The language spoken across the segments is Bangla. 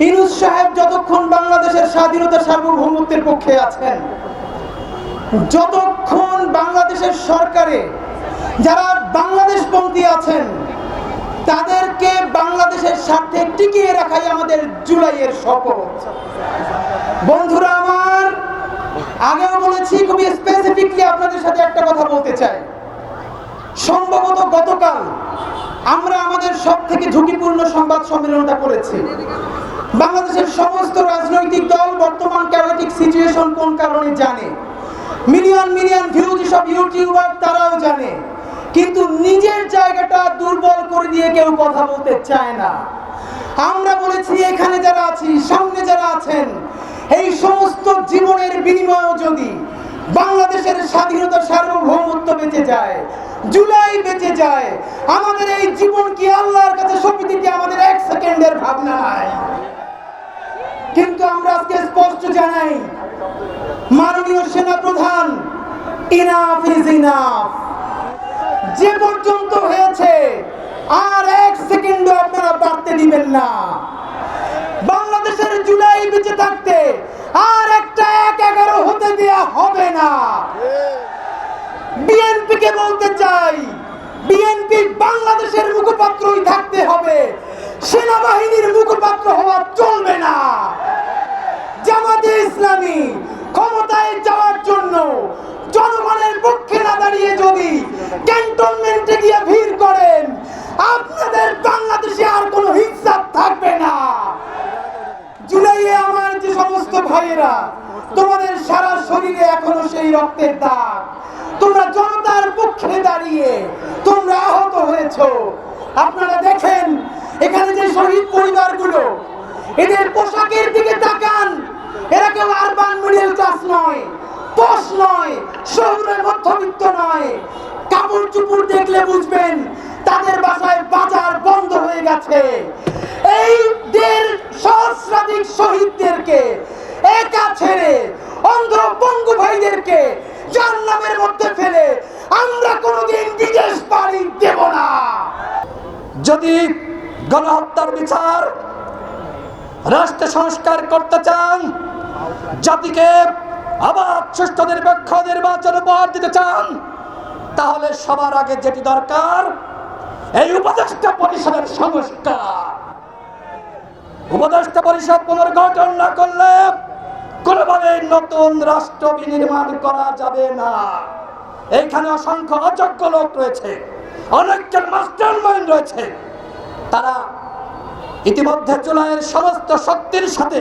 ইউনূস সাহেব যতক্ষণ বাংলাদেশের স্বাধীনতা সার্বভৌমত্বের পক্ষে আছেন, যতক্ষণ বাংলাদেশের সরকারে যারা বাংলাদেশপন্থী আছেন তাদেরকে বাংলাদেশের স্বার্থে টিকিয়ে রাখাই আমাদের জুলাইয়ের শপথ। বন্ধুরা আমার, আগেও বলেছি, খুবই স্পেসিফিকলি আপনাদের সাথে একটা কথা বলতে চাই। সম্ভবত গতকাল আমরা আমাদের সব থেকে ঝুঁকিপূর্ণ সংবাদ সম্মেলনটা করেছি। বাংলাদেশের সমস্ত রাজনৈতিক দল বর্তমান ক্যাওটিক সিচুয়েশন কোন কারণে জানে, মিলিয়ন মিলিয়ন ভিউজ সব ইউটিউবার তারাও জানে, কিন্তু নিজের জায়গাটা দুর্বল করে দিয়ে কেউ কথা বলতে চায় না। আমরা বলেছি এখানে যারা আছি, সামনে যারা আছেন, এই সমস্ত জীবনের বিনিময়েও যদি বাংলাদেশের স্বাধীনতা সার্বভৌমত্ব বেঁচে যায়, জুলাই বেঁচে যায়, আমাদের এই জীবন কি আল্লাহর কাছে সঁপে দিতে আমাদের এক সেকেন্ডের ভাবনা নাই। কিন্তু আমরা আজকে স্পষ্ট জানাই, মাননীয় সেনাপ্রধান, ইনাফ ইজ ইনাফ। যে পর্যন্ত হয়েছে আর এক সেকেন্ডও আপনারা বাড়তে দিবেন না। বাংলাদেশের জুলাই বেঁচে থাকতে আর একটা ১-১১ হতে দেয়া হবে না। বিএনপি কে বলতে চাই, বিএনপি বাংলাদেশের মুখপাত্রই থাকতে হবে, সেনাবাহিনীর মুখপাত্র হওয়া চলবে না। জামাতে ইসলামী ক্ষমতায় যাওয়ার জন্য জনগণের পক্ষে না দাঁড়িয়ে যদি ক্যান্টনমেন্টে গিয়ে ভিড় করেন, আপনাদের বাংলাদেশে আর কোনো হিসাব থাকবে না। জুলাইয়ে আমার যে সমস্ত ভাইয়েরা, তোমাদের সারা শরীরে এখনো সেই রক্তের দাগ, তোমরা জনতার পক্ষে দাঁড়িয়ে তোমরা আহত হয়েছো। আপনারা দেখেন এখানে যে শহীদ পরিবারগুলো, এদের পোশাকের দিকে তাকান, এরা কেউ আরবান মিডল ক্লাস নয়, পশ নয়, শহরের মধ্যবিত্ত নয়। কাপড় চুপড় দেখলে বুঝবেন তাদের বাসায় বাজার বন্ধ হয়ে গেছে। এই ১.৫ সহস্রাধিক শহীদদেরকে একা ছেড়ে, অন্ধ পঙ্গু ভাইদেরকে জাহান্নামের মধ্যে ফেলে আমরা কোনোদিন বিদেশ পাড়ি দেব না। যদি গণহত্যার বিচার, রাষ্ট্র সংস্কার করতে চান, জাতিকে আবার সুষ্ঠু নিরপেক্ষ নির্বাচন উপহার দিতে চান, তাহলে সবার আগে যেটি দরকার, এই উপদেষ্টা পরিষদের সংস্কার। উপদেষ্টা পরিষদ পুনর্গঠন না করলে কোনোভাবে নতুন রাষ্ট্র বিনির্মাণ করা যাবে না। এইখানে অসংখ্য অযোগ্য লোক রয়েছে, অনেকজন মাস্টারমাইন্ড রয়েছে, তারা ইতিমধ্যে জুলাইয়ের সমস্ত শক্তির সাথে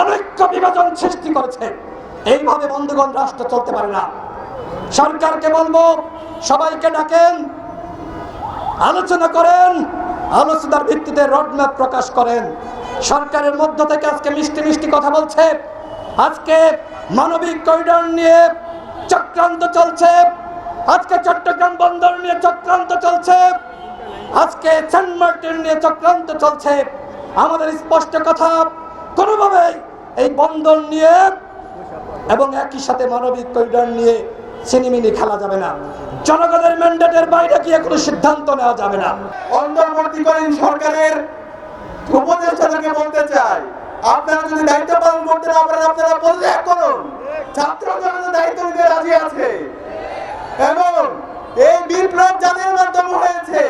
অনৈক্য বিভাজন সৃষ্টি করেছে। এইভাবে বন্ধুগণ রাষ্ট্র চলতে পারে না। সরকারকে বলবো, সবাইকে ডাকেন, আলোচনা করেন, আলোচনার ভিত্তিতে রোডম্যাপ প্রকাশ করেন। সরকারের মধ্য থেকে আজকে মিষ্টি মিষ্টি কথা বলছে, আজকে মানবিক করিডোর নিয়ে চক্রান্ত চলছে, আজকে চট্টগ্রাম বন্দর নিয়ে চক্রান্ত চলছে, আজকে সেন্ট মার্টিন নিয়ে চক্রান্ত চলছে। আমাদের স্পষ্ট কথা, কোনোভাবে এই বন্দর নিয়ে এবং একই সাথে মানবিক করিডোর নিয়ে সিনেমিনি খেলা যাবে না। জনগণের ম্যান্ডেটের বাইরে গিয়ে কোনো সিদ্ধান্ত নেওয়া যাবে না। অন্তর্বর্তীকালীন সরকারের উপদেষ্টাদেরকে বলতে চাই, আপনারা যদি দায়িত্ব পালন করতে না পারেন, আপনারা পদত্যাগ করুন। ছাত্র জনতা দায়িত্ব নিতে রাজি আছে এবং এই বিপ্লব যাদের মাধ্যমে হয়েছে,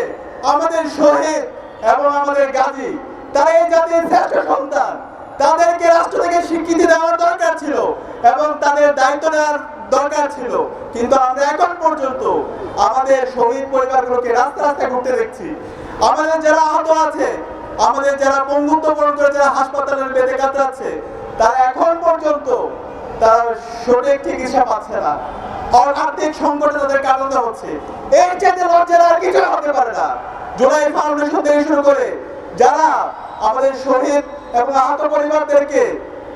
আমাদের শহীদ এবং আমাদের গাজী, তারা এই জাতির শ্রেষ্ঠ সন্তান, তাদেরকে রাষ্ট্র থেকে স্বীকৃতি দেওয়ার দরকার ছিল এবং তাদের দায়িত্ব নেওয়ার দরকার ছিল। কিন্তু আমরা এখন পর্যন্ত আমাদের শহীদ পরিবারগুলোকে রাস্তা রাস্তায় ঘুরতে দেখছি। আমাদের যারা আহত আছে, আমাদের যারা বন্ধুত্ব বরণ করে যারা হাসপাতালের বেডে কাতরাচ্ছে, তারা এখন পর্যন্ত তারা সঠিক চিকিৎসা পাচ্ছে না। আর্থিক সংকটে তাদের কাটাতে হচ্ছে। এর চাইতে লজ্জার আর কিছু হতে পারে না। জুলাই ফাউন্ডেশন থেকে শুরু করে যারা আমাদের শহীদ এবং আহত পরিবারদেরকে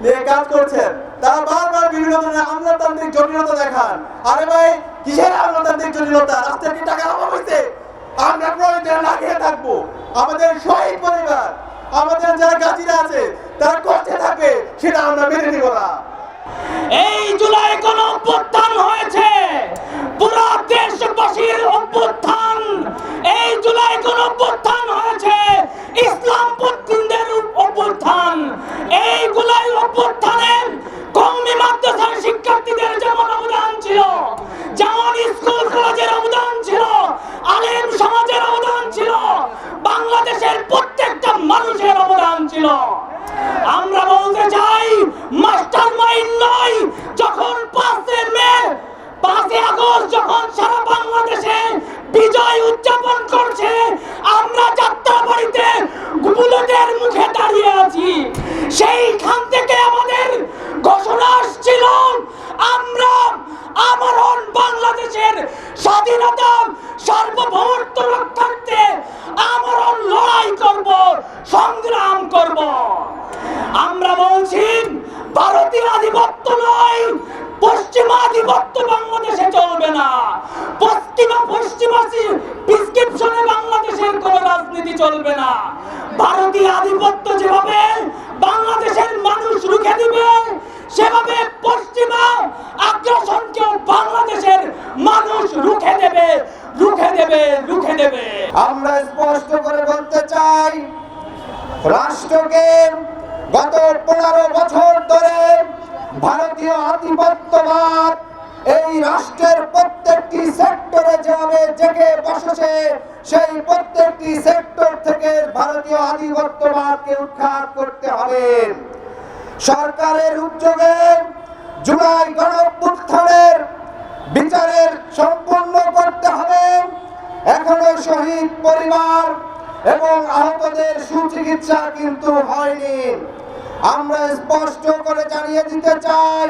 নিয়ে কাজ করছেন, তারা বারবার বিভিন্ন ধরনের আমলাতান্ত্রিক জটিলতা দেখান। আরে ভাই, কিসের আমলাতান্ত্রিক জটিলতা? রাস্তায় কি টাকার অভাব হয়েছে? আমরা প্রয়োজনে না খেয়ে থাকবো। আমাদের শহীদ পরিবার, আমাদের যারা গাজীরা আছে, তারা কষ্টে থাকে, সেটা আমরা মেনে নিব না। এই জুলাই কোন অভ্যুত্থান হয়েছে, পুরো দেশবাসীর অভ্যুত্থান। এই জুলাই কোন অভ্যুত্থান হয়েছে, ইসলামপন্থীদের অভ্যুত্থান। অভ্যুত্থানে কওমি মাদ্রাসার শিক্ষার্থীদের যেমন অবদান ছিল, যেমন স্কুল কলেজের অবদান ছিল, আলেম সমাজের অবদান ছিল, বাংলাদেশের প্রত্যেকটা মানুষের অবদান ছিল। আমরা বলতে চাই মাস্টার মাইন্ড নয়, যখন 5 আগস্ট যখন সারা বাংলাদেশে বিজয় উদযাপন করছে, আমরা যাত্রাবাড়িতে বুলেটের মুখে দাঁড়িয়ে আছি। সেইখান থেকে আমাদের ঘোষণা আসছিল, আমরা আমরণ বাংলাদেশের স্বাধীনতা সার্বভৌমত্ব রক্ষার্থে আমরণ লড়াই করব, সংগ্রাম করব। আমরা বলছি ভারতীয় আধিপত্য নয়, পশ্চিমাধিপত্য বাংলাদেশে চলবে না। পশ্চিমাসী প্রেসক্রিপশনে বাংলাদেশের কোন রাজনীতি চলবে না। ভারতীয় আধিপত্য যেভাবে বাংলাদেশের মানুষ রুখে দিবে, সেভাবে পশ্চিমা আগ্রাসনকেও বাংলাদেশের মানুষ রুখে দেবে, রুখে দেবে, রুখে দেবে। আমরা স্পষ্ট করে বলতে চাই, রাষ্ট্রকে গত 15 বছর ধরে ভারতীয় আধিপত্যবাদ এই রাষ্ট্রের প্রত্যেকটি সেক্টরে যেভাবে জেগে বসেছে, সেই প্রত্যেকটি সেক্টর থেকে ভারতীয় আধিপত্যবাদকে উৎখাত করতে হবে। সরকারের উদ্যোগে জুলাই গণঅভ্যুত্থানের বিচারের সম্পূর্ণ করতে হবে। এখনো শহীদ পরিবার এবং আহতদের সুচিকিৎসা কিন্তু হয়নি। আমরা স্পষ্ট করে জানিয়ে দিতে চাই,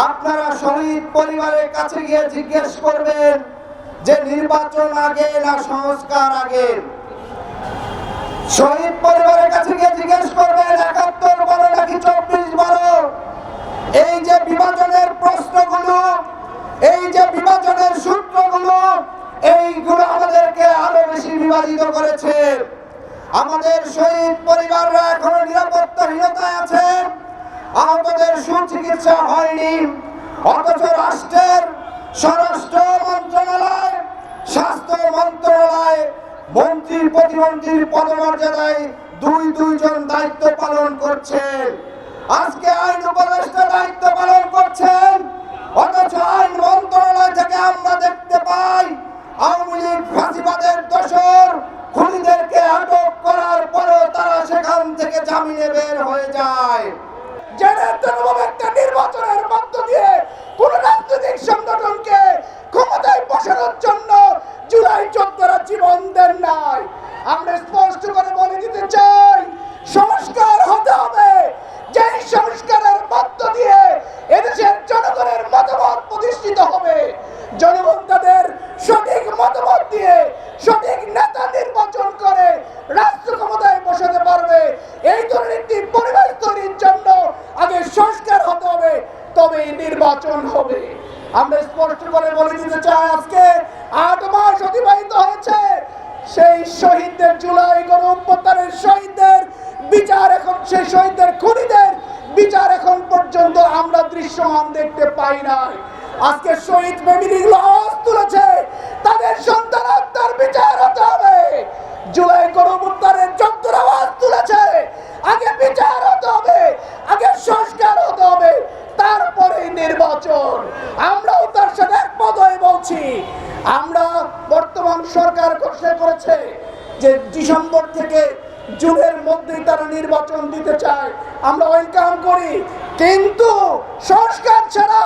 আপনারা শহীদ পরিবারের কাছে গিয়ে জিজ্ঞেস করবেন যে নির্বাচন আগে না সংস্কার আগে। শহীদ পরিবারের কাছে গিয়ে জিজ্ঞেস করবেন ৭১ বলো নাকি ২৪ বলো। এই যে বিভাজনের প্রশ্নগুলো, এই যে বিভাজনের সূত্রগুলো, এইগুলো আমাদেরকে আরো বেশি বিভাজিত করেছে। আমাদের শহীদ পরিবাররা এখনো নিরাপত্তাহীনতায় আছে, আহতদের সুচিকিৎসা হয়নি, অথচ রাষ্ট্রের স্বরাষ্ট্র মন্ত্রণালয়, স্বাস্থ্য মন্ত্রণালয় মন্ত্রী প্রতিমন্ত্রীর পদমর্যাদায় দুইজন দায়িত্ব পালন করছেন। আজকে আইন উপদেষ্টা দায়িত্ব পালন করছেন, অথচ আইন মন্ত্রণালয় থেকে আমরা দেখতে পাই আওয়ামী লীগ ফাঁসিবাদের দোষর খুনিদেরকে আটক করার পরেও তারা সেখান থেকে জামিনে বের হয়ে যায়। একটা নির্বাচনের মধ্য দিয়ে কোন রাজনৈতিক সংগঠনকে ক্ষমতায় বসানোর জন্য জুলাই যোদ্ধারা জীবন দেন নাই। আমরা স্পষ্ট করে বলে দিতে চাই, সংস্কার হতে হবে। যে সংস্কারের মধ্য দিয়ে এদেশের জনগণের মতামত প্রতিষ্ঠিত হবে, জনগণ তাদের সঠিক মতামত দিয়ে সঠিক নেতা নির্বাচন করে রাষ্ট্র ক্ষমতায় বসাতে পারবে। এই ধরনের একটি পরিবেশ তৈরির জন্য আগে সংস্কার হতে হবে, তবে নির্বাচন হবে। আমরা স্পষ্ট করে বলে দিতে চাই, আজকে ৮ মাস অতিবাহিত হয়েছে, সেই শহীদদের, জুলাই গণঅভ্যুত্থানের শহীদদের বিচার এখন, সেই শহীদদের খুনিদের বিচার এখন পর্যন্ত আমরা দৃশ্যমান দেখতে পাই নাই। আজকে শহীদ ফ্যামিলিগুলো আওয়াজ তুলেছে, তাদের সন্তান আত্মার বিচার হতে হবে। জুলাই গণঅভ্যুত্থানের যোদ্ধারা আওয়াজ তুলেছে, আগে বিচার হতে হবে, আগে সংস্কার হতে হবে, তারপরে নির্বাচন। আমরাও তার সাথে একমত হয়ে বলছি। আমরা বর্তমান সরকার ঘোষণা করেছে যে ডিসেম্বর থেকে জুনের মধ্যেই তারা নির্বাচন দিতে চায়, আমরা ওয়েলকাম করি, কিন্তু সংস্কার ছাড়া